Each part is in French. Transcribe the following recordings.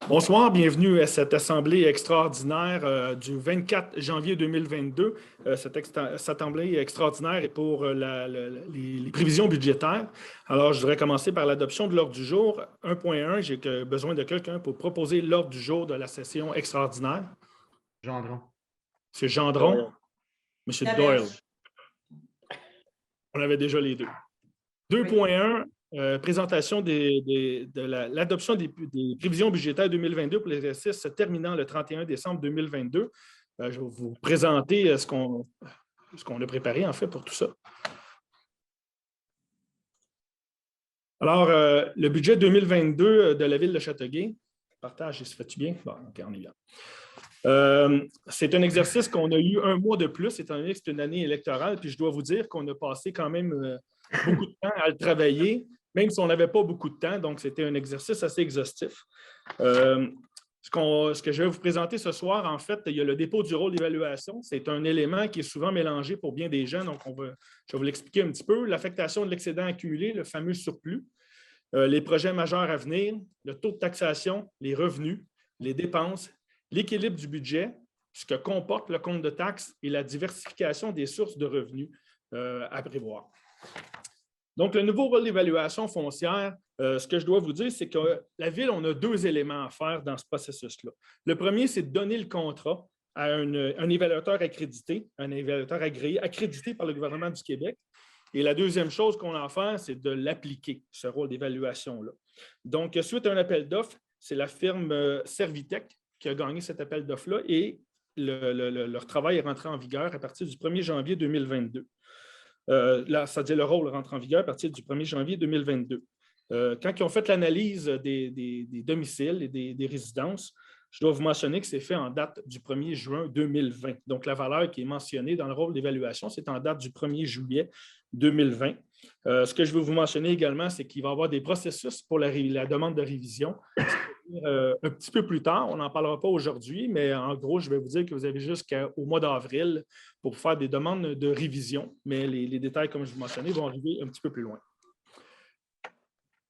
Bonsoir, bienvenue à cette assemblée extraordinaire du 24 janvier 2022. Cette assemblée extraordinaire est pour les prévisions budgétaires. Alors, je voudrais commencer par l'adoption de l'ordre du jour. 1.1, j'ai besoin de quelqu'un pour proposer l'ordre du jour de la session extraordinaire. Gendron. M. Gendron, M. Doyle. On avait déjà les deux. 2.1, présentation de l'adoption des prévisions budgétaires 2022 pour l'exercice se terminant le 31 décembre 2022. Je vais vous présenter ce qu'on a préparé, en fait, pour tout ça. Alors, le budget 2022 de la Ville de Châteauguay. Partage, se fait-tu bien? Bon, OK, on est bien. C'est un exercice qu'on a eu un mois de plus, étant donné que c'est une année électorale, puis je dois vous dire qu'on a passé quand même beaucoup de temps à le travailler, même si on n'avait pas beaucoup de temps, donc c'était un exercice assez exhaustif. Ce que je vais vous présenter ce soir, en fait, il y a le dépôt du rôle d'évaluation. C'est un élément qui est souvent mélangé pour bien des gens, donc je vais vous l'expliquer un petit peu. L'affectation de l'excédent accumulé, le fameux surplus, les projets majeurs à venir, le taux de taxation, les revenus, les dépenses, l'équilibre du budget, ce que comporte le compte de taxes et la diversification des sources de revenus à prévoir. Donc, le nouveau rôle d'évaluation foncière, ce que je dois vous dire, c'est que la Ville, on a deux éléments à faire dans ce processus-là. Le premier, c'est de donner le contrat à un évaluateur accrédité, un évaluateur agréé, accrédité par le gouvernement du Québec. Et la deuxième chose qu'on a à faire, c'est de l'appliquer, ce rôle d'évaluation-là. Donc, suite à un appel d'offres, c'est la firme Servitec qui a gagné cet appel d'offres-là et leur travail est rentré en vigueur à partir du 1er janvier 2022. C'est-à-dire le rôle rentre en vigueur à partir du 1er janvier 2022. Quand ils ont fait l'analyse des domiciles et des résidences, je dois vous mentionner que c'est fait en date du 1er juin 2020. Donc, la valeur qui est mentionnée dans le rôle d'évaluation, c'est en date du 1er juillet 2020. Ce que je veux vous mentionner également, c'est qu'il va y avoir des processus pour la demande de révision. Un petit peu plus tard, on n'en parlera pas aujourd'hui, mais en gros, je vais vous dire que vous avez jusqu'au mois d'avril pour faire des demandes de révision, mais les détails, comme je vous mentionnais, vont arriver un petit peu plus loin.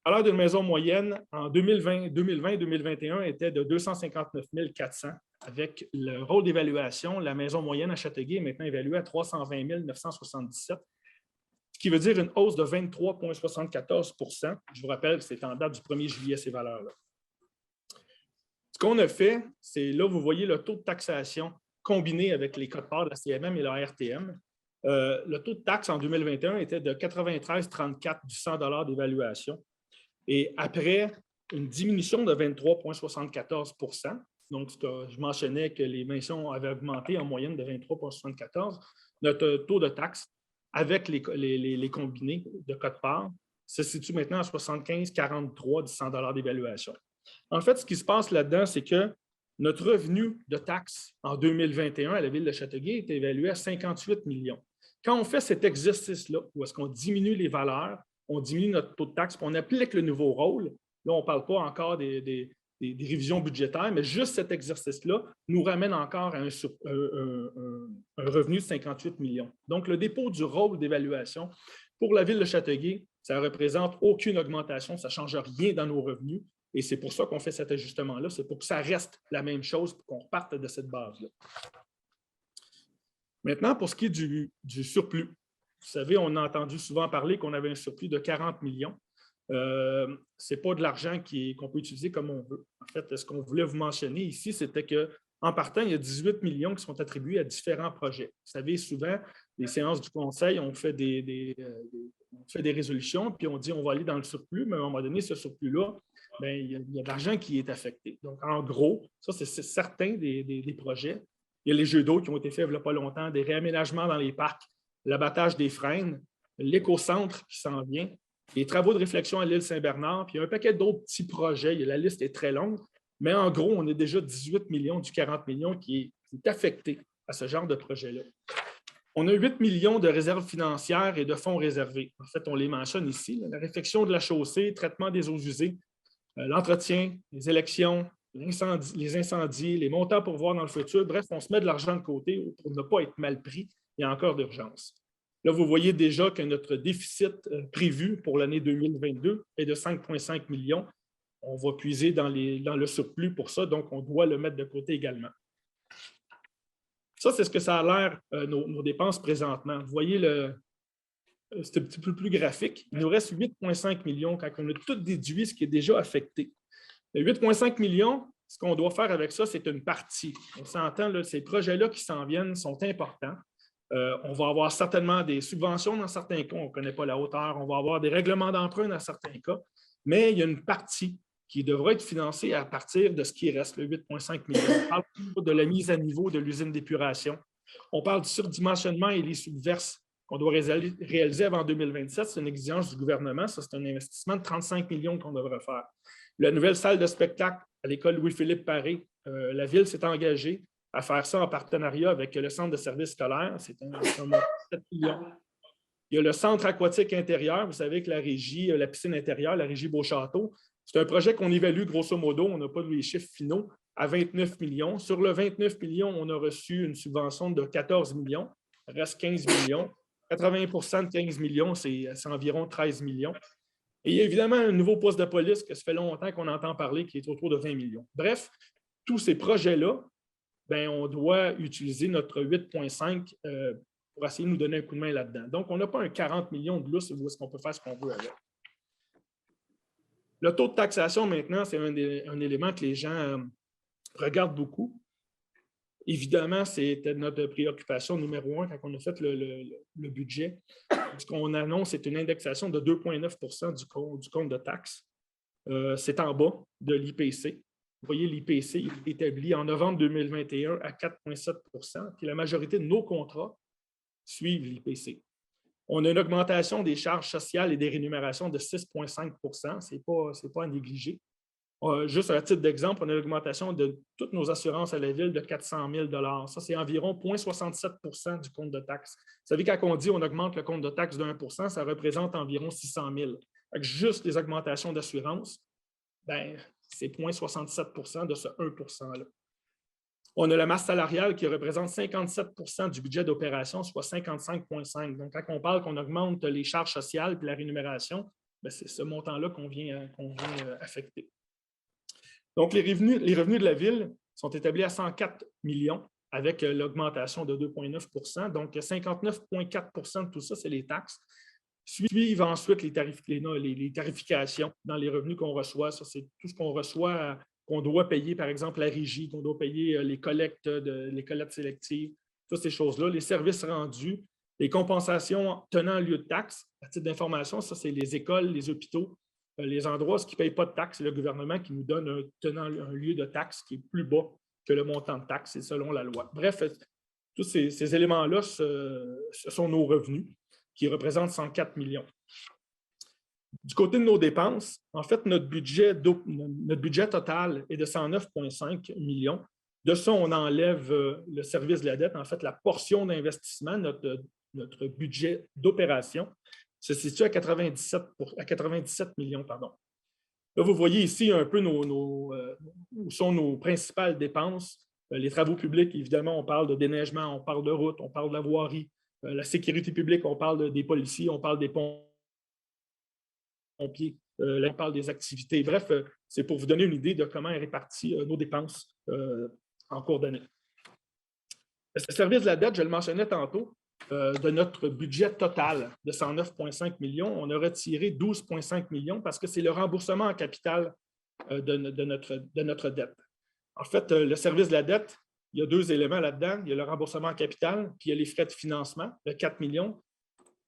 Alors, d'une maison moyenne, en 2020-2021, était de 259 400. Avec le rôle d'évaluation, la maison moyenne à Châteauguay est maintenant évaluée à 320 977, ce qui veut dire une hausse de 23,74 %. Je vous rappelle que c'est en date du 1er juillet, ces valeurs-là. Ce qu'on a fait, c'est là, vous voyez le taux de taxation combiné avec les quotes-parts de la CMM et la RTM. Le taux de taxe en 2021 était de 93,34 du 100 d'évaluation. Et après une diminution de 23,74 %, donc je mentionnais que les mentions avaient augmenté en moyenne de 23,74 %, notre taux de taxe avec les combinés de quotes-parts se situe maintenant à 75,43 du 100 d'évaluation. En fait, ce qui se passe là-dedans, c'est que notre revenu de taxes en 2021 à la Ville de Châteauguay est évalué à 58 millions. Quand on fait cet exercice-là, où est-ce qu'on diminue les valeurs, on diminue notre taux de taxe, puis on applique le nouveau rôle, là, on ne parle pas encore des révisions budgétaires, mais juste cet exercice-là nous ramène encore à un revenu de 58 millions. Donc, le dépôt du rôle d'évaluation pour la Ville de Châteauguay, ça ne représente aucune augmentation, ça ne change rien dans nos revenus. Et c'est pour ça qu'on fait cet ajustement-là. C'est pour que ça reste la même chose, pour qu'on reparte de cette base-là. Maintenant, pour ce qui est du surplus. Vous savez, on a entendu souvent parler qu'on avait un surplus de 40 millions. Ce n'est pas de l'argent qu'on peut utiliser comme on veut. En fait, ce qu'on voulait vous mentionner ici, c'était qu'en partant, il y a 18 millions qui sont attribués à différents projets. Vous savez, souvent, les séances du Conseil, on fait des résolutions, puis on dit on va aller dans le surplus, mais à un moment donné, ce surplus-là, bien, il y a de l'argent qui est affecté. Donc, en gros, ça, c'est certains des projets. Il y a les jeux d'eau qui ont été faits il n'y a pas longtemps, des réaménagements dans les parcs, l'abattage des frênes, l'éco-centre qui s'en vient, les travaux de réflexion à l'île Saint-Bernard, puis il y a un paquet d'autres petits projets. La liste est très longue, mais en gros, on a déjà 18 millions du 40 millions qui est affecté à ce genre de projet-là. On a 8 millions de réserves financières et de fonds réservés. En fait, on les mentionne ici. La réfection de la chaussée, traitement des eaux usées, l'entretien, les élections, les incendies, les montants pour voir dans le futur. Bref, on se met de l'argent de côté pour ne pas être mal pris. Il y a encore d'urgence. Là, vous voyez déjà que notre déficit prévu pour l'année 2022 est de 5,5 millions. on va puiser dans le surplus pour ça, donc on doit le mettre de côté également. Ça, c'est ce que ça a l'air, nos dépenses présentement. Vous voyez, c'est un petit peu plus graphique. Il nous reste 8,5 millions quand on a tout déduit ce qui est déjà affecté. Le 8,5 millions, ce qu'on doit faire avec ça, c'est une partie. On s'entend, là, ces projets-là qui s'en viennent sont importants. On va avoir certainement des subventions dans certains cas, on ne connaît pas la hauteur, on va avoir des règlements d'emprunt dans certains cas, mais il y a une partie qui devra être financée à partir de ce qui reste, le 8,5 millions. On parle de la mise à niveau de l'usine d'épuration. On parle du surdimensionnement et les subverses qu'on doit réaliser avant 2027. C'est une exigence du gouvernement. Ça, c'est un investissement de 35 millions qu'on devrait faire. La nouvelle salle de spectacle à l'école Louis-Philippe Paré, la Ville s'est engagée à faire ça en partenariat avec le Centre de services scolaires. C'est un montant de 7 millions. Il y a le centre aquatique intérieur. Vous savez que la régie, la piscine intérieure, la régie Beauchâteau, c'est un projet qu'on évalue grosso modo, on n'a pas les chiffres finaux, à 29 millions. Sur le 29 millions, on a reçu une subvention de 14 millions. Il reste 15 millions. 80 de 15 millions, c'est environ 13 millions. Et il y a évidemment un nouveau poste de police que ça fait longtemps qu'on entend parler, qui est autour de 20 millions. Bref, tous ces projets-là, ben, on doit utiliser notre 8,5 pour essayer de nous donner un coup de main là-dedans. Donc, on n'a pas un 40 millions de lousse où est-ce qu'on peut faire ce qu'on veut avec. Le taux de taxation, maintenant, c'est un élément que les gens regardent beaucoup. Évidemment, c'était notre préoccupation numéro 1 quand on a fait le budget. Ce qu'on annonce, c'est une indexation de 2,9 du compte de taxes. C'est en bas de l'IPC. Vous voyez, l'IPC est établi en novembre 2021 à 4,7 puis la majorité de nos contrats suivent l'IPC. On a une augmentation des charges sociales et des rémunérations de 6,5 Ce n'est pas à négliger. Juste à titre d'exemple, on a l'augmentation de toutes nos assurances à la Ville de 400 000 Ça, c'est environ 0,67 du compte de taxes. Vous savez, quand on dit qu'on augmente le compte de taxes de 1 ça représente environ 600 000 Juste les augmentations d'assurance, ben, c'est 0,67 de ce 1 %-là. On a la masse salariale qui représente 57 du budget d'opération, soit 55,5. Donc, quand on parle qu'on augmente les charges sociales et la rémunération, ben, c'est ce montant-là qu'on vient affecter. Donc, les revenus de la Ville sont établis à 104 millions avec l'augmentation de 2,9 Donc, 59,4 de tout ça, c'est les taxes. Suivent ensuite les tarifications dans les revenus qu'on reçoit. Ça, c'est tout ce qu'on reçoit, qu'on doit payer, par exemple, la régie, qu'on doit payer les collectes sélectives, toutes ces choses-là, les services rendus, les compensations tenant lieu de taxes. À titre d'information, ça, c'est les écoles, les hôpitaux, les endroits qui ne payent pas de taxes. C'est le gouvernement qui nous donne un lieu de taxe qui est plus bas que le montant de taxe, c'est selon la loi. Bref, tous ces éléments-là, ce sont nos revenus qui représentent 104 millions. Du côté de nos dépenses, en fait, notre budget total est de 109,5 millions. De ça, on enlève le service de la dette, en fait, la portion d'investissement, notre budget d'opération, se situe à 97 millions. Pardon. Là, vous voyez ici un peu où sont nos principales dépenses. Les travaux publics, évidemment, on parle de déneigement, on parle de routes, on parle de la voirie. La sécurité publique, on parle des policiers, on parle des pompiers, là, on parle des activités. Bref, c'est pour vous donner une idée de comment est répartie nos dépenses en cours d'année. Le service de la dette, je le mentionnais tantôt, de notre budget total de 109,5 millions, on a retiré 12,5 millions parce que c'est le remboursement en capital de notre dette. En fait, le service de la dette, il y a 2 éléments là-dedans. Il y a le remboursement en capital, puis il y a les frais de financement, de 4 millions.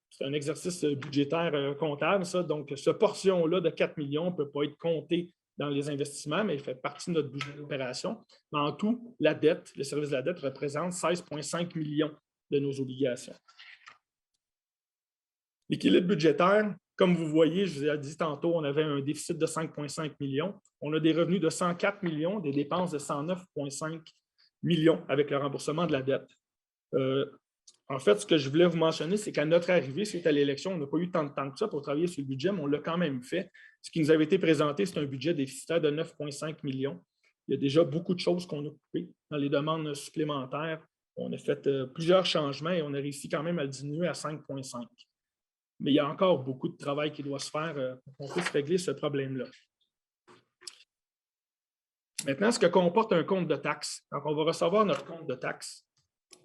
C'est un exercice budgétaire comptable, ça. Donc, cette portion-là de 4 millions ne peut pas être comptée dans les investissements, mais il fait partie de notre budget d'opération. Mais en tout, la dette, le service de la dette représente 16,5 millions de nos obligations. L'équilibre budgétaire, comme vous voyez, je vous ai dit tantôt, on avait un déficit de 5,5 millions. On a des revenus de 104 millions, des dépenses de 109,5 millions avec le remboursement de la dette. En fait, ce que je voulais vous mentionner, c'est qu'à notre arrivée, suite à l'élection, on n'a pas eu tant de temps que ça pour travailler sur le budget, mais on l'a quand même fait. Ce qui nous avait été présenté, c'est un budget déficitaire de 9,5 millions. Il y a déjà beaucoup de choses qu'on a coupées dans les demandes supplémentaires. On a fait plusieurs changements et on a réussi quand même à le diminuer à 5,5. Mais il y a encore beaucoup de travail qui doit se faire pour qu'on puisse régler ce problème-là. Maintenant, ce que comporte un compte de taxes, quand on va recevoir notre compte de taxes,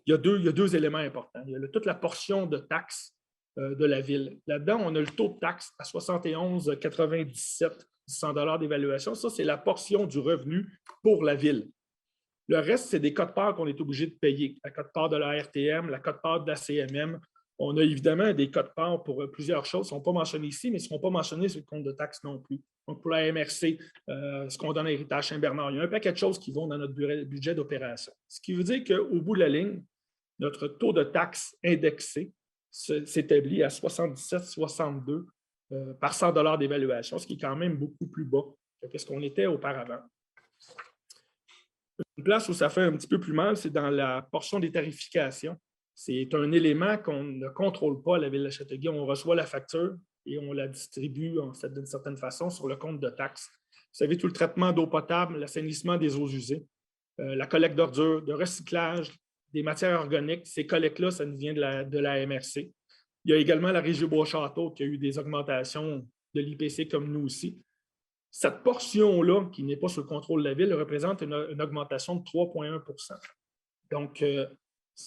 il y a deux éléments importants. Il y a toute la portion de taxes de la ville. Là-dedans, on a le taux de taxe à 71,97 $100 d'évaluation. Ça, c'est la portion du revenu pour la ville. Le reste, c'est des quotes-parts qu'on est obligé de payer. La quote-part de la RTM, la quote-part de la CMM. On a évidemment des quotes-parts pour plusieurs choses. Ils ne sont pas mentionnés ici, mais ils ne seront pas mentionnés sur le compte de taxes non plus. Donc, pour la MRC, ce qu'on donne à Héritage Saint-Bernard, il y a un paquet de choses qui vont dans notre budget d'opération. Ce qui veut dire qu'au bout de la ligne, notre taux de taxe indexé s'établit à 77,62 par 100 $ d'évaluation, ce qui est quand même beaucoup plus bas que ce qu'on était auparavant. Une place où ça fait un petit peu plus mal, c'est dans la portion des tarifications. C'est un élément qu'on ne contrôle pas à la Ville de Châteauguay. On reçoit la facture et on la distribue en fait, d'une certaine façon sur le compte de taxes. Vous savez, tout le traitement d'eau potable, l'assainissement des eaux usées, la collecte d'ordures, de recyclage, des matières organiques, ces collectes-là, ça nous vient de la MRC. Il y a également la Régie Bois-Château qui a eu des augmentations de l'IPC comme nous aussi. Cette portion-là, qui n'est pas sous le contrôle de la Ville, représente une augmentation de 3,1 %. Donc,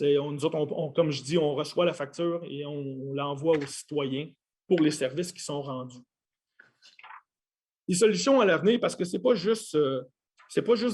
nous autres, comme je dis, on reçoit la facture et on l'envoie aux citoyens pour les services qui sont rendus. Les solutions à l'avenir, parce que ce n'est pas juste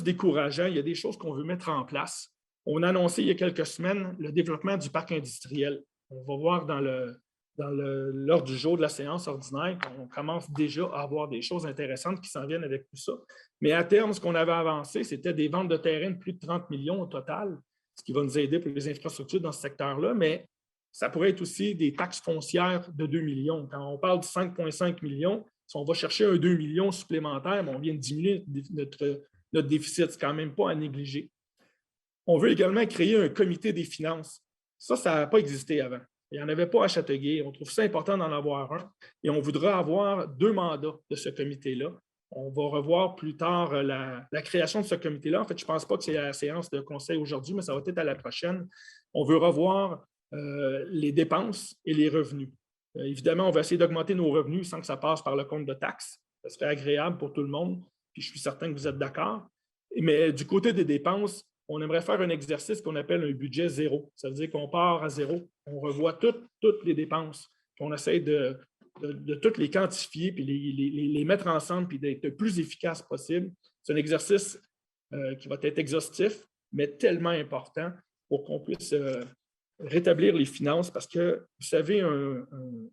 décourageant, il y a des choses qu'on veut mettre en place. On a annoncé il y a quelques semaines le développement du parc industriel. On va voir dans l'ordre du jour de la séance ordinaire qu'on commence déjà à avoir des choses intéressantes qui s'en viennent avec tout ça. Mais à terme, ce qu'on avait avancé, c'était des ventes de terrain de plus de 30 millions au total, ce qui va nous aider pour les infrastructures dans ce secteur-là, mais ça pourrait être aussi des taxes foncières de 2 millions. Quand on parle de 5,5 millions, si on va chercher un 2 millions supplémentaire, on vient de diminuer notre déficit. Ce n'est quand même pas à négliger. On veut également créer un comité des finances. Ça n'a pas existé avant. Il n'y en avait pas à Châteauguay. On trouve ça important d'en avoir un. Et on voudra avoir 2 mandats de ce comité-là. On va revoir plus tard la création de ce comité-là. En fait, je ne pense pas que c'est à la séance de conseil aujourd'hui, mais ça va être à la prochaine. On veut revoir les dépenses et les revenus. Évidemment, on va essayer d'augmenter nos revenus sans que ça passe par le compte de taxes. Ça serait agréable pour tout le monde, puis je suis certain que vous êtes d'accord. Mais du côté des dépenses, on aimerait faire un exercice qu'on appelle un budget zéro. Ça veut dire qu'on part à zéro, on revoit toutes les dépenses, puis on essaie de toutes les quantifier, puis les mettre ensemble, puis d'être le plus efficace possible. C'est un exercice qui va être exhaustif, mais tellement important pour qu'on puisse rétablir les finances, parce que, vous savez, un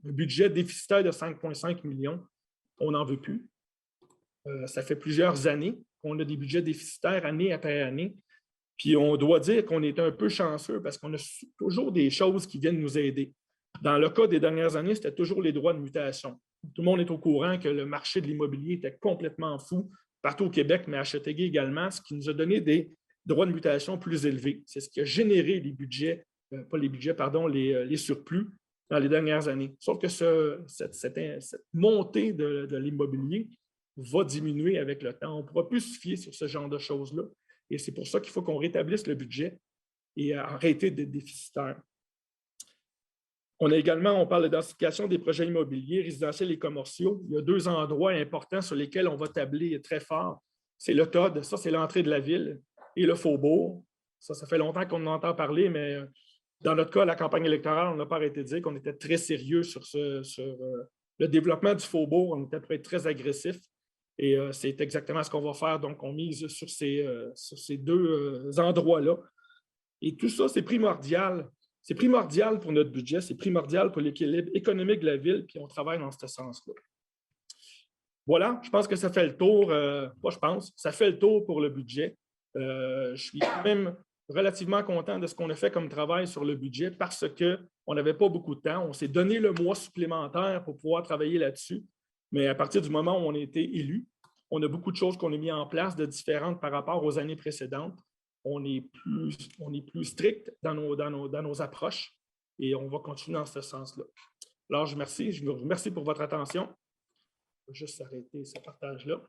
budget déficitaire de 5,5 millions, on n'en veut plus. Ça fait plusieurs années qu'on a des budgets déficitaires année après année. Puis on doit dire qu'on est un peu chanceux parce qu'on a toujours des choses qui viennent nous aider. Dans le cas des dernières années, c'était toujours les droits de mutation. Tout le monde est au courant que le marché de l'immobilier était complètement fou partout au Québec, mais à Châteauguay également, ce qui nous a donné des droits de mutation plus élevés. C'est ce qui a généré les budgets, pas les budgets, pardon, les surplus dans les dernières années. Sauf que cette montée de l'immobilier va diminuer avec le temps. On ne pourra plus se fier sur ce genre de choses-là. Et c'est pour ça qu'il faut qu'on rétablisse le budget et arrêter d'être déficitaire. On a également, on parle de densification des projets immobiliers, résidentiels et commerciaux. Il y a 2 endroits importants sur lesquels on va tabler très fort. C'est le TOD, ça c'est l'entrée de la ville, et le Faubourg. Ça fait longtemps qu'on en entend parler, mais dans notre cas, la campagne électorale, on n'a pas arrêté de dire qu'on était très sérieux sur le développement du Faubourg. On était prêt à être très agressif. Et c'est exactement ce qu'on va faire. Donc, on mise sur ces 2 endroits-là. Et tout ça, c'est primordial. C'est primordial pour notre budget, c'est primordial pour l'équilibre économique de la ville, puis on travaille dans ce sens-là. Voilà, je pense que ça fait le tour. Ça fait le tour pour le budget. Je suis quand même relativement content de ce qu'on a fait comme travail sur le budget parce qu'on n'avait pas beaucoup de temps. On s'est donné le mois supplémentaire pour pouvoir travailler là-dessus. Mais à partir du moment où on a été élu, on a beaucoup de choses qu'on a mis en place de différentes par rapport aux années précédentes. On est plus strict dans nos approches et on va continuer dans ce sens-là. Alors, je vous remercie pour votre attention. Je vais juste arrêter ce partage-là.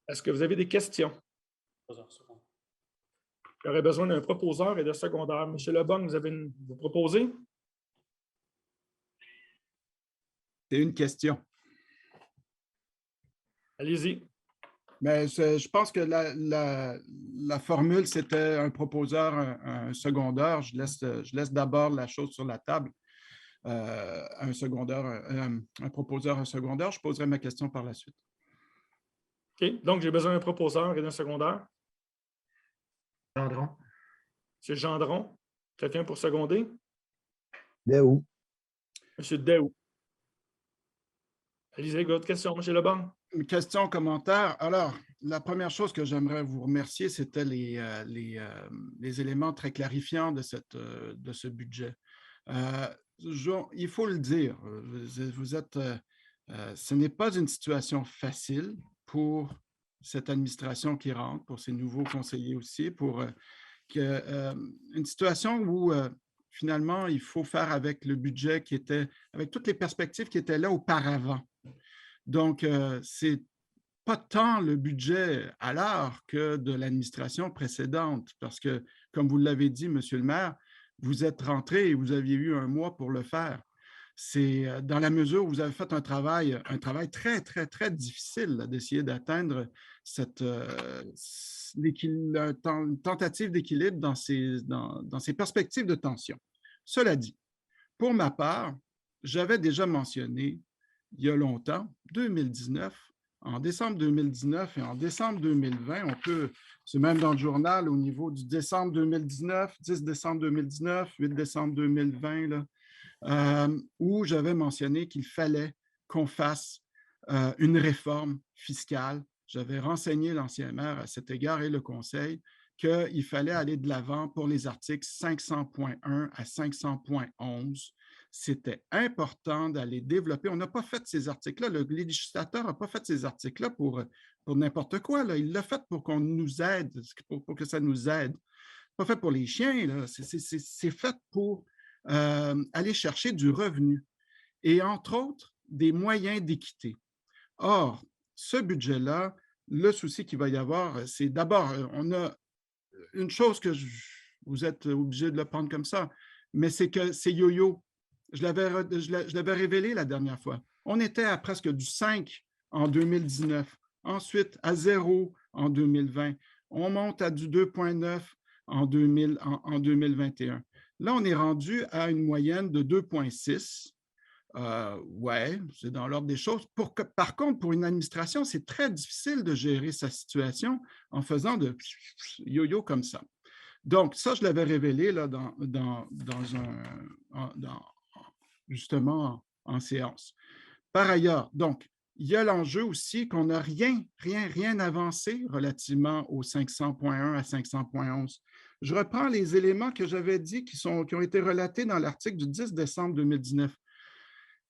Est-ce que vous avez des questions? J'aurais besoin d'un proposeur et de secondaire. M. Lebon, vous proposez? C'est une question. Allez-y. Mais je pense que la formule, c'était un proposeur, un secondeur. Je laisse d'abord la chose sur la table. Un secondeur, un proposeur, un secondeur. Je poserai ma question par la suite. OK. Donc, j'ai besoin d'un proposeur et d'un secondaire. Gendron. M. Gendron. Quelqu'un pour seconder? Daou. M. Daou. Allez-y, votre question, M. Lebon. Une question, commentaire. Alors, la première chose que j'aimerais vous remercier, c'était les éléments très clarifiants de ce budget. Il faut le dire, ce n'est pas une situation facile pour cette administration qui rentre, pour ces nouveaux conseillers aussi, une situation où finalement, il faut faire avec le budget avec toutes les perspectives qui étaient là auparavant. Donc, c'est pas tant le budget à l'heure que de l'administration précédente, parce que, comme vous l'avez dit, Monsieur le maire, vous êtes rentré et vous aviez eu un mois pour le faire. C'est dans la mesure où vous avez fait un travail très, très, très difficile d'essayer d'atteindre une tentative d'équilibre dans ces perspectives de tension. Cela dit, pour ma part, j'avais déjà mentionné il y a longtemps, 2019, en décembre 2019 et en décembre 2020, c'est même dans le journal au niveau du décembre 2019, 10 décembre 2019, 8 décembre 2020, là, où j'avais mentionné qu'il fallait qu'on fasse une réforme fiscale. J'avais renseigné l'ancien maire à cet égard et le conseil qu'il fallait aller de l'avant pour les articles 500.1 à 500.11. C'était important d'aller développer. On n'a pas fait ces articles-là. Le législateur n'a pas fait ces articles-là pour n'importe quoi, là. Il l'a fait pour qu'on nous aide, pour que ça nous aide. Pas fait pour les chiens, là. C'est fait pour aller chercher du revenu et, entre autres, des moyens d'équité. Or, ce budget-là, le souci qu'il va y avoir, c'est d'abord, on a une chose que vous êtes obligé de le prendre comme ça, mais c'est que c'est yo-yo. Je l'avais révélé la dernière fois. On était à presque du 5 en 2019, ensuite à 0 en 2020. On monte à du 2,9 en 2021. Là, on est rendu à une moyenne de 2,6. Ouais, c'est dans l'ordre des choses. Par contre, pour une administration, c'est très difficile de gérer sa situation en faisant de yo-yo comme ça. Donc, ça, je l'avais révélé là, justement en séance. Par ailleurs, donc, il y a l'enjeu aussi qu'on n'a rien avancé relativement au 500.1 à 500.11. Je reprends les éléments que j'avais dit qui ont été relatés dans l'article du 10 décembre 2019.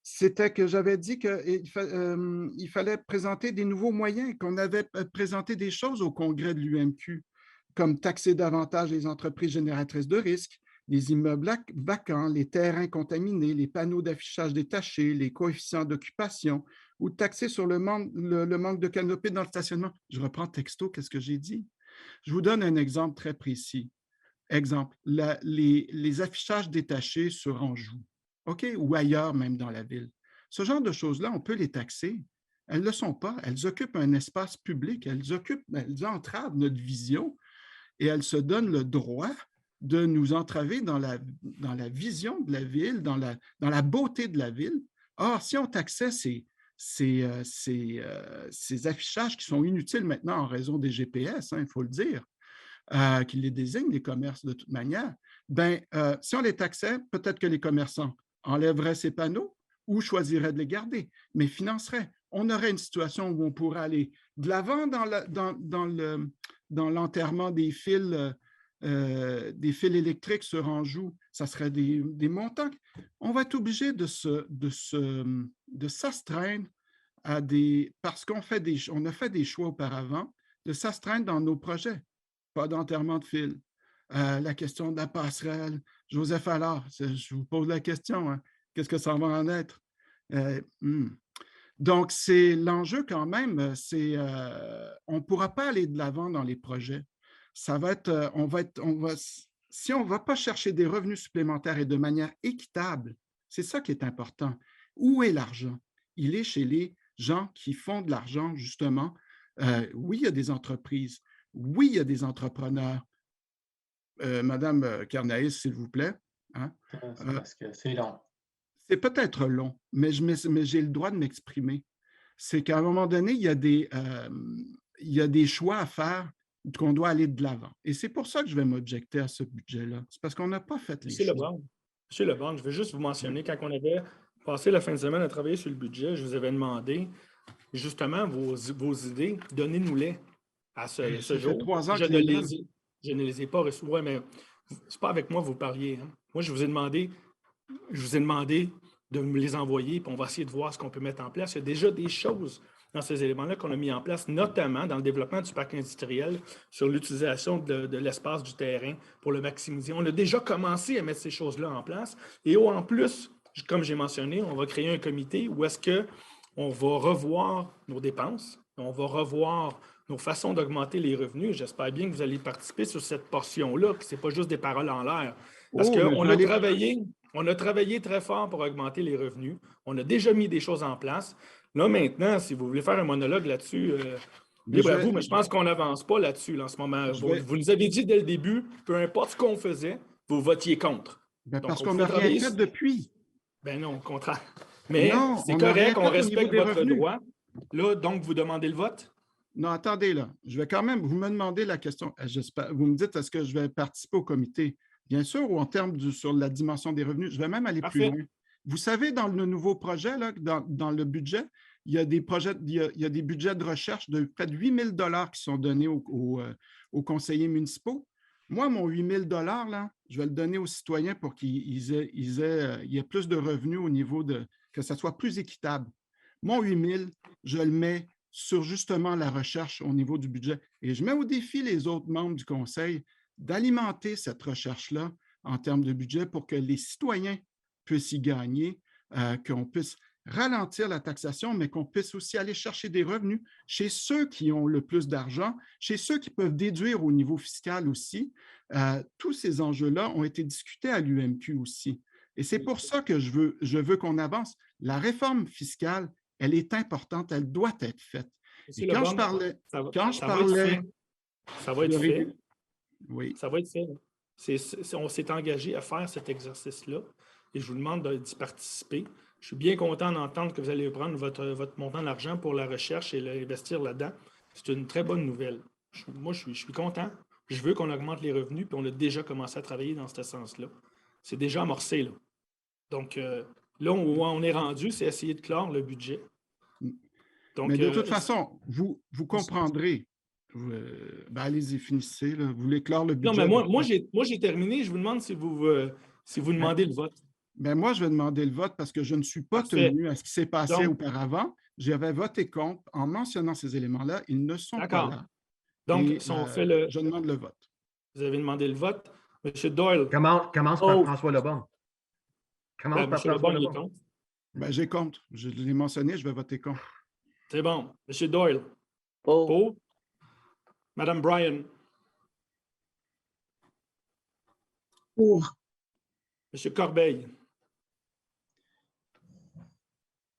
C'était que j'avais dit qu'il fallait présenter des nouveaux moyens, qu'on avait présenté des choses au congrès de l'UMQ, comme taxer davantage les entreprises génératrices de risques, les immeubles vacants, les terrains contaminés, les panneaux d'affichage détachés, les coefficients d'occupation, ou taxer sur le manque de canopées dans le stationnement. Je reprends texto, qu'est-ce que j'ai dit? Je vous donne un exemple très précis. Exemple, les affichages détachés sur Anjou, OK, ou ailleurs même dans la ville. Ce genre de choses-là, on peut les taxer. Elles ne le sont pas. Elles occupent un espace public. Elles entravent notre vision et elles se donnent le droit de nous entraver dans la vision de la ville, dans la beauté de la ville. Or, si on taxait ces affichages qui sont inutiles maintenant en raison des GPS, il faut le dire, qui les désignent, les commerces de toute manière, si on les taxait, peut-être que les commerçants enlèveraient ces panneaux ou choisiraient de les garder, mais financeraient. On aurait une situation où on pourrait aller de l'avant dans l'enterrement des fils électriques sur Anjou. Ça serait des montants. On va être obligé de s'astreindre parce qu'on a fait des choix auparavant, de s'astreindre dans nos projets. Pas d'enterrement de fil. La question de la passerelle. Joseph Allard, je vous pose la question. Hein. Qu'est-ce que ça va en être? Donc, c'est l'enjeu quand même. On ne pourra pas aller de l'avant dans les projets. Ça va être, si on ne va pas chercher des revenus supplémentaires et de manière équitable, c'est ça qui est important. Où est l'argent? Il est chez les gens qui font de l'argent, justement. Oui, il y a des entreprises. Oui, il y a des entrepreneurs. Madame Carnaïs, s'il vous plaît. Hein? C'est parce que c'est long. C'est peut-être long, mais j'ai le droit de m'exprimer. C'est qu'à un moment donné, il y a des choix à faire qu'on doit aller de l'avant. Et c'est pour ça que je vais m'objecter à ce budget-là. C'est parce qu'on n'a pas fait les Monsieur choix. Lebrun, Monsieur Lebrun, je vais juste vous mentionner, quand on avait passé la fin de semaine à travailler sur le budget, je vous avais demandé justement vos idées, donnez-nous-les à ce Ça fait jour. 3 ans Je que je ne les les donne. je ne les ai pas reçus. Ouais, mais c'est pas avec moi que vous parliez. Hein. Moi, je vous ai demandé de me les envoyer, puis on va essayer de voir ce qu'on peut mettre en place. Il y a déjà des choses dans ces éléments-là qu'on a mis en place, notamment dans le développement du parc industriel, sur l'utilisation de l'espace du terrain pour le maximiser. On a déjà commencé à mettre ces choses-là en place. Et en plus, comme j'ai mentionné, on va créer un comité où est-ce qu'on va revoir nos dépenses, on va revoir nos façons d'augmenter les revenus. J'espère bien que vous allez participer sur cette portion-là, que ce n'est pas juste des paroles en l'air. Parce Oh, mais je qu'on vais a aller. on a travaillé très fort pour augmenter les revenus. On a déjà mis des choses en place. Là, maintenant, si vous voulez faire un monologue là-dessus, Mais libre je à vais, vous, mais je pense qu'on n'avance pas là-dessus là, en ce moment. je Vous, vais, vous nous avez dit dès le début, peu importe ce qu'on faisait, vous votiez contre. ben Donc, parce on qu'on pouvait n'a rien travailler. fait depuis. Ben non, au contraire. Mais Non, c'est on n'a rien correct, on fait au niveau respecte des votre revenus. droit. Là, donc, vous demandez le vote? Non, attendez, là. Je vais quand même, vous me demandez la question. Vous me dites, est-ce que je vais participer au comité? Bien sûr, ou en termes sur la dimension des revenus, je vais même aller plus Parfait. loin. Vous savez, dans le nouveau projet, là, dans le budget, il y a des projets, il y a des budgets de recherche de près de 8 000 $ qui sont donnés aux conseillers municipaux. Moi, mon 8 000 $, là, je vais le donner aux citoyens pour qu'ils aient plus de revenus au niveau que ça soit plus équitable. Mon 8 000, je le mets sur justement la recherche au niveau du budget. Et je mets au défi les autres membres du conseil d'alimenter cette recherche-là en termes de budget pour que les citoyens puissent y gagner, qu'on puisse ralentir la taxation, mais qu'on puisse aussi aller chercher des revenus chez ceux qui ont le plus d'argent, chez ceux qui peuvent déduire au niveau fiscal aussi. Tous ces enjeux-là ont été discutés à l'UMQ aussi. Et c'est pour ça que je veux qu'on avance. La réforme fiscale, elle est importante, elle doit être faite. Monsieur Et quand je Lebon, parlais, ça va être fait. Ça va être fait. Oui. Ça va être fait. On s'est engagé à faire cet exercice-là et je vous demande d'y participer. Je suis bien content d'entendre que vous allez prendre votre montant d'argent pour la recherche et l'investir là-dedans. C'est une très bonne nouvelle. Moi, je suis content. Je veux qu'on augmente les revenus, puis on a déjà commencé à travailler dans ce sens-là. C'est déjà amorcé, là. Donc, là où on est rendu, c'est essayer de clore le budget. Donc, mais de toute façon, vous comprendrez. Allez-y, finissez. Là. Vous voulez clore le non, budget? mais moi j'ai terminé. Je vous demande si vous demandez le vote. Moi, je vais demander le vote parce que je ne suis pas Parfait. tenu à ce qui s'est passé Donc, auparavant. J'avais voté contre en mentionnant ces éléments-là. Ils ne sont pas d'accord. là. Donc, Et si on fait le. je demande le vote. Vous avez demandé le vote. M. Doyle. Commence par François Lebon. Commence M. par François Lebon, il est Lebon. contre. J'ai contre. Je l'ai mentionné, je vais voter contre. C'est bon. M. Doyle. Pour. Pour. Mme Bryan. Pour. M. Corbeil.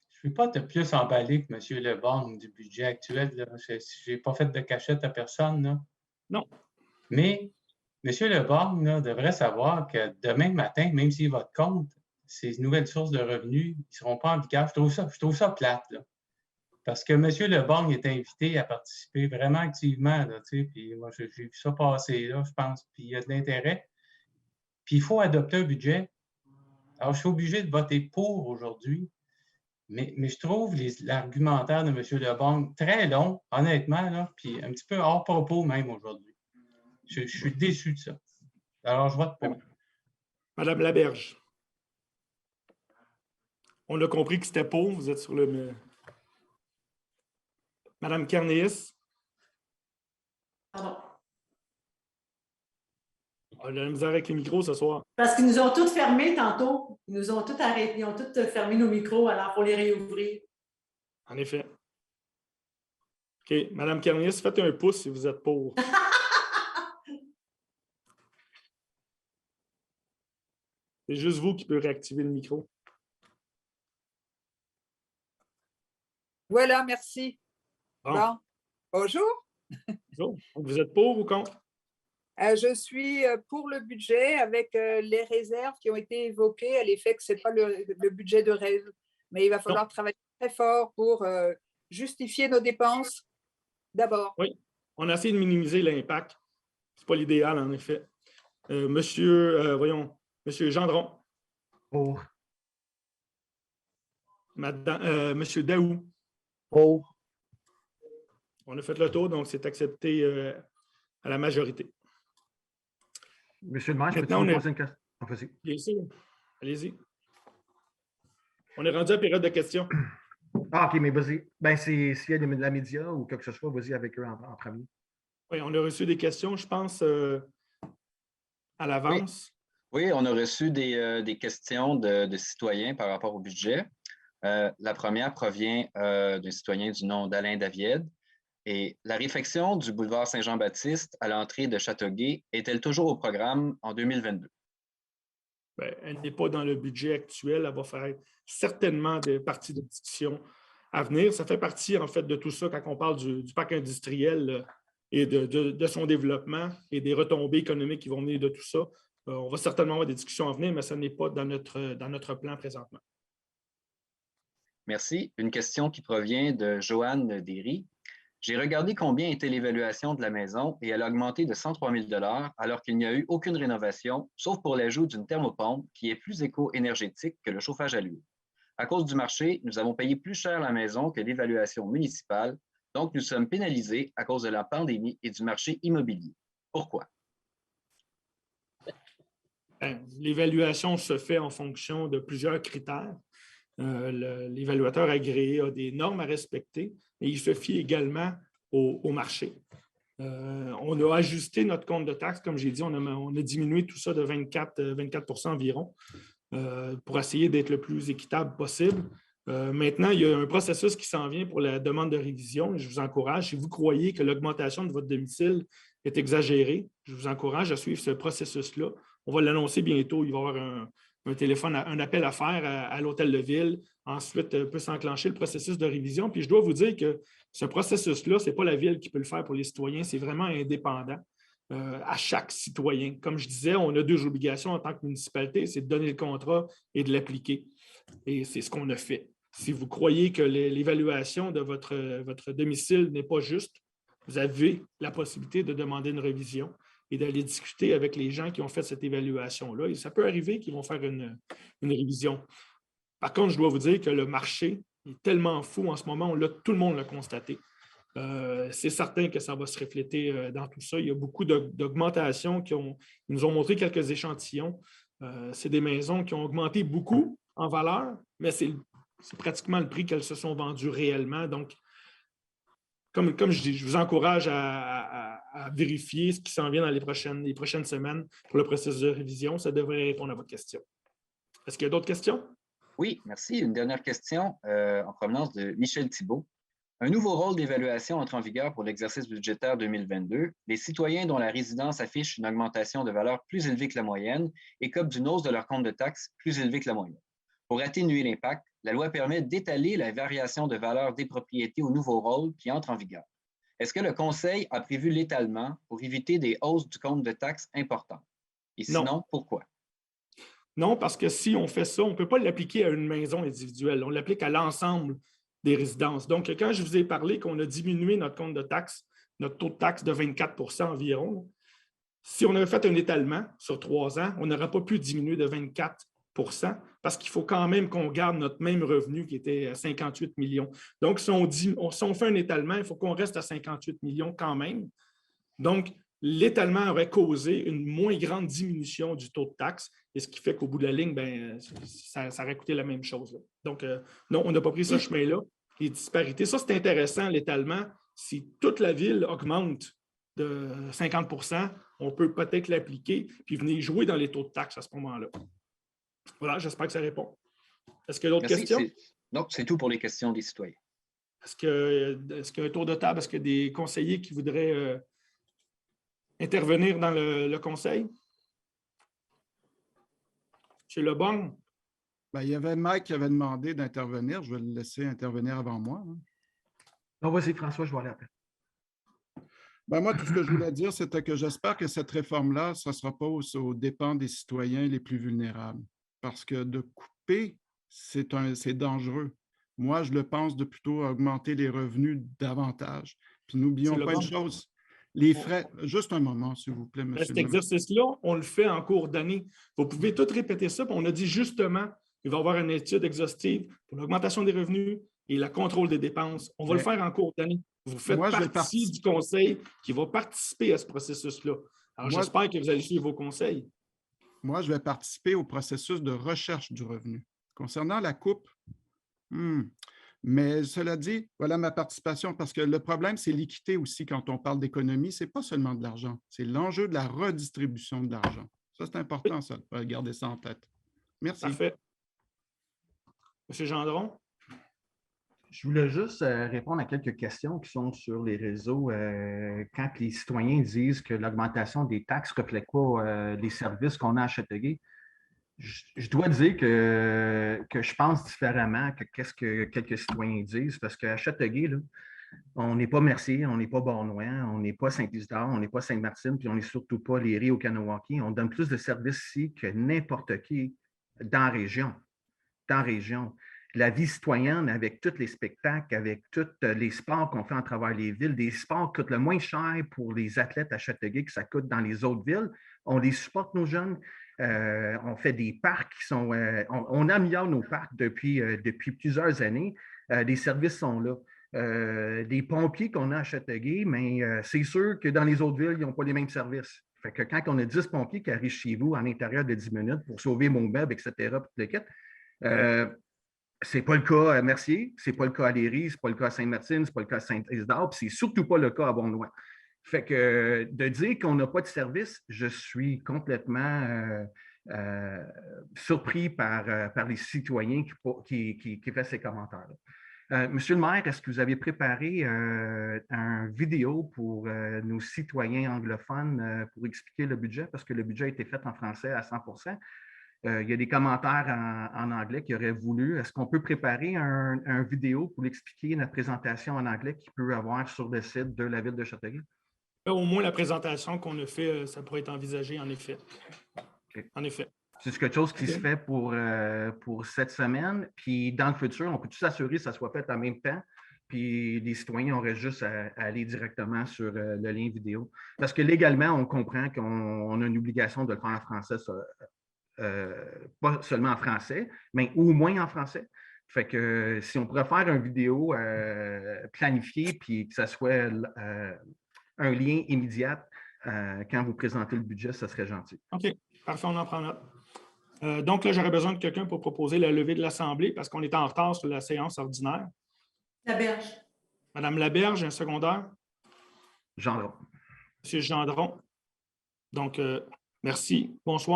Je ne suis pas de plus emballé que M. Lebon du budget actuel. Je n'ai pas fait de cachette à personne. Là. Non. Mais M. Lebon là, devrait savoir que demain matin, même s'il vote contre, ces nouvelles sources de revenus ne seront pas en vigueur. Je trouve ça plate. Là. Parce que M. Lebon est invité à participer vraiment activement. Là, puis moi, j'ai vu ça passer, là, je pense. Puis il y a de l'intérêt. Puis il faut adopter un budget. Alors, je suis obligé de voter pour aujourd'hui. Mais je trouve l'argumentaire de M. Lebon très long, honnêtement, là, puis un petit peu hors propos même aujourd'hui. Je suis déçu de ça. Alors, je vote pour. Mme Laberge. On a compris que c'était pour. Vous êtes sur le. Mme Carnéis. Pardon. On a la misère avec les micros ce soir. Parce qu'ils nous ont tous fermés tantôt. Ils nous ont tous arrêtés. Ils ont tous fermé nos micros, alors il faut les réouvrir. En effet. OK. Mme Carnéis, faites un pouce si vous êtes pour. C'est juste vous qui pouvez réactiver le micro. Voilà, merci. Bon, Bon, bonjour. bonjour. Donc, vous êtes pour ou contre? Je suis pour le budget avec les réserves qui ont été évoquées à l'effet que ce n'est pas le budget de rêve. Mais il va falloir travailler très fort pour justifier nos dépenses d'abord. Oui, on a essayé de minimiser l'impact. Ce n'est pas l'idéal, en effet. Monsieur Gendron, Pour. Monsieur Daou. Pour. On a fait le tour, donc c'est accepté à la majorité. Monsieur le maire, je peux Maintenant, vous poser une question? Vas-y. Bien sûr. Allez-y. On est rendu à la période de questions. Ah, OK, mais vas-y. Ben, s'il y a de la média ou quelque chose que ce soit, vas-y avec eux en premier. Oui, on a reçu des questions, je pense, à l'avance. Oui, on a reçu des questions de citoyens par rapport au budget. La première provient d'un citoyen du nom d'Alain Davied. Et la réfection du boulevard Saint-Jean-Baptiste à l'entrée de Châteauguay est-elle toujours au programme en 2022? Bien, elle n'est pas dans le budget actuel. Elle va faire certainement des parties de discussion à venir. Ça fait partie, en fait, de tout ça quand on parle du parc industriel et de son développement et des retombées économiques qui vont venir de tout ça. On va certainement avoir des discussions à venir, mais ça n'est pas dans notre plan présentement. Merci. Une question qui provient de Joanne Derry. J'ai regardé combien était l'évaluation de la maison et elle a augmenté de 103 000 $ alors qu'il n'y a eu aucune rénovation, sauf pour l'ajout d'une thermopompe qui est plus éco-énergétique que le chauffage à l'huile. À cause du marché, nous avons payé plus cher la maison que l'évaluation municipale, donc nous sommes pénalisés à cause de la pandémie et du marché immobilier. Pourquoi? L'évaluation se fait en fonction de plusieurs critères. L'évaluateur agréé a des normes à respecter et il se fie également au marché. On a ajusté notre compte de taxes, comme j'ai dit, on a diminué tout ça de 24 environ pour essayer d'être le plus équitable possible. Maintenant, il y a un processus qui s'en vient pour la demande de révision et je vous encourage, si vous croyez que l'augmentation de votre domicile est exagérée, je vous encourage à suivre ce processus-là. On va l'annoncer bientôt. Il va y avoir un appel à faire à l'hôtel de ville. Ensuite, peut s'enclencher le processus de révision. Puis je dois vous dire que ce processus-là, ce n'est pas la ville qui peut le faire pour les citoyens, c'est vraiment indépendant à chaque citoyen. Comme je disais, on a deux obligations en tant que municipalité, c'est de donner le contrat et de l'appliquer. Et c'est ce qu'on a fait. Si vous croyez que l'évaluation de votre domicile n'est pas juste, vous avez la possibilité de demander une révision et d'aller discuter avec les gens qui ont fait cette évaluation-là. Et ça peut arriver qu'ils vont faire une révision. Par contre, je dois vous dire que le marché est tellement fou en ce moment, tout le monde l'a constaté. C'est certain que ça va se refléter dans tout ça. Il y a beaucoup d'augmentations ils nous ont montré quelques échantillons. C'est des maisons qui ont augmenté beaucoup en valeur, mais c'est pratiquement le prix qu'elles se sont vendues réellement. Donc, comme je dis, je vous encourage à vérifier ce qui s'en vient dans les prochaines semaines pour le processus de révision. Ça devrait répondre à votre question. Est-ce qu'il y a d'autres questions? Oui, merci. Une dernière question en provenance de Michel Thibault. Un nouveau rôle d'évaluation entre en vigueur pour l'exercice budgétaire 2022. Les citoyens dont la résidence affiche une augmentation de valeur plus élevée que la moyenne écopent d'une hausse de leur compte de taxes plus élevée que la moyenne. Pour atténuer l'impact, la loi permet d'étaler la variation de valeur des propriétés au nouveau rôle qui entre en vigueur. Est-ce que le Conseil a prévu l'étalement pour éviter des hausses du compte de taxes importantes? Et sinon, non. Pourquoi? Non, parce que si on fait ça, on ne peut pas l'appliquer à une maison individuelle. On l'applique à l'ensemble des résidences. Donc, quand je vous ai parlé qu'on a diminué notre compte de taxes, notre taux de taxe de 24 environ, si on avait fait un étalement sur 3 ans, on n'aurait pas pu diminuer de 24 parce qu'il faut quand même qu'on garde notre même revenu qui était à 58 millions. Donc, si on fait un étalement, il faut qu'on reste à 58 millions quand même. Donc, l'étalement aurait causé une moins grande diminution du taux de taxe, et ce qui fait qu'au bout de la ligne, ça aurait coûté la même chose. Là. Donc, non, on n'a pas pris ce chemin-là. Les disparités, ça, c'est intéressant, l'étalement. Si toute la ville augmente de 50 on peut peut-être l'appliquer puis venir jouer dans les taux de taxe à ce moment-là. Voilà, j'espère que ça répond. Est-ce qu'il y a d'autres questions? Non, c'est tout pour les questions des citoyens. Est-ce qu'il y a un tour de table? Est-ce qu'il y a des conseillers qui voudraient intervenir dans le conseil? M. Lebon? Il y avait Mike qui avait demandé d'intervenir. Je vais le laisser intervenir avant moi. Hein. Non, vas-y, François, je vais aller après. Ben moi, tout ce que je voulais dire, c'était que j'espère que cette réforme-là, ça ne sera pas aux dépens des citoyens les plus vulnérables. Parce que de couper, c'est dangereux. Moi, je le pense de plutôt augmenter les revenus davantage. Puis n'oublions pas une chose, les frais, juste un moment, s'il vous plaît, monsieur. Cet exercice-là, on le fait en cours d'année. Vous pouvez tout répéter ça, puis on a dit justement qu'il va y avoir une étude exhaustive pour l'augmentation des revenus et le contrôle des dépenses. On va le faire en cours d'année. Vous faites partie du conseil qui va participer à ce processus-là. Alors, j'espère que vous allez suivre vos conseils. Moi, je vais participer au processus de recherche du revenu. Concernant la coupe, mais cela dit, voilà ma participation, parce que le problème, c'est l'équité aussi quand on parle d'économie. Ce n'est pas seulement de l'argent, c'est l'enjeu de la redistribution de l'argent. Ça, c'est important, ça, de garder ça en tête. Merci. Parfait. Monsieur Gendron? Je voulais juste répondre à quelques questions qui sont sur les réseaux. Quand les citoyens disent que l'augmentation des taxes ne reflète pas les services qu'on a à Châteauguay, je dois dire que je pense différemment que qu'est-ce que quelques citoyens disent, parce qu'à Châteauguay, là, on n'est pas Mercier, on n'est pas Bornois, on n'est pas Saint-Isidore, on n'est pas Sainte-Martine, puis on n'est surtout pas les Ries au Kanawaki. On donne plus de services ici que n'importe qui dans la région. Dans la région. La vie citoyenne avec tous les spectacles, avec tous les sports qu'on fait en travers les villes, des sports qui coûtent le moins cher pour les athlètes à Châteauguay que ça coûte dans les autres villes. On les supporte, nos jeunes. On fait des parcs qui sont... on améliore nos parcs depuis plusieurs années. Les services sont là. Des pompiers qu'on a à Châteauguay, mais c'est sûr que dans les autres villes, ils n'ont pas les mêmes services. Fait que quand on a 10 pompiers qui arrivent chez vous en intérieur de 10 minutes pour sauver mon meuble, etc., pour le kit, c'est pas le cas à Mercier, c'est pas le cas à Léry, c'est pas le cas à Sainte-Martine, c'est pas le cas à Saint-Isidore, puis c'est surtout pas le cas à Bornois. Fait que de dire qu'on n'a pas de service, je suis complètement surpris par les citoyens qui font ces commentaires-là. Monsieur le maire, est-ce que vous avez préparé une vidéo pour nos citoyens anglophones pour expliquer le budget? Parce que le budget a été fait en français à 100%. Il y a des commentaires en anglais qui auraient voulu. Est-ce qu'on peut préparer un vidéo pour expliquer notre présentation en anglais qu'il peut avoir sur le site de la Ville de Châteauguay? Au moins, la présentation qu'on a fait, ça pourrait être envisagé, en effet. Okay. En effet. C'est quelque chose qui se fait pour cette semaine. Puis dans le futur, on peut tout s'assurer que ça soit fait en même temps. Puis les citoyens auraient juste à aller directement sur le lien vidéo. Parce que légalement, on comprend qu'on a une obligation de le faire en français. Pas seulement en français, mais au moins en français. Fait que si on pourrait faire une vidéo planifiée puis que ça soit un lien immédiat quand vous présentez le budget, ça serait gentil. OK, parfait, on en prend note. Donc là, j'aurais besoin de quelqu'un pour proposer la levée de l'Assemblée parce qu'on est en retard sur la séance ordinaire. Laberge. Madame Laberge, un secondaire. Gendron. Monsieur Gendron. Donc, merci. Bonsoir.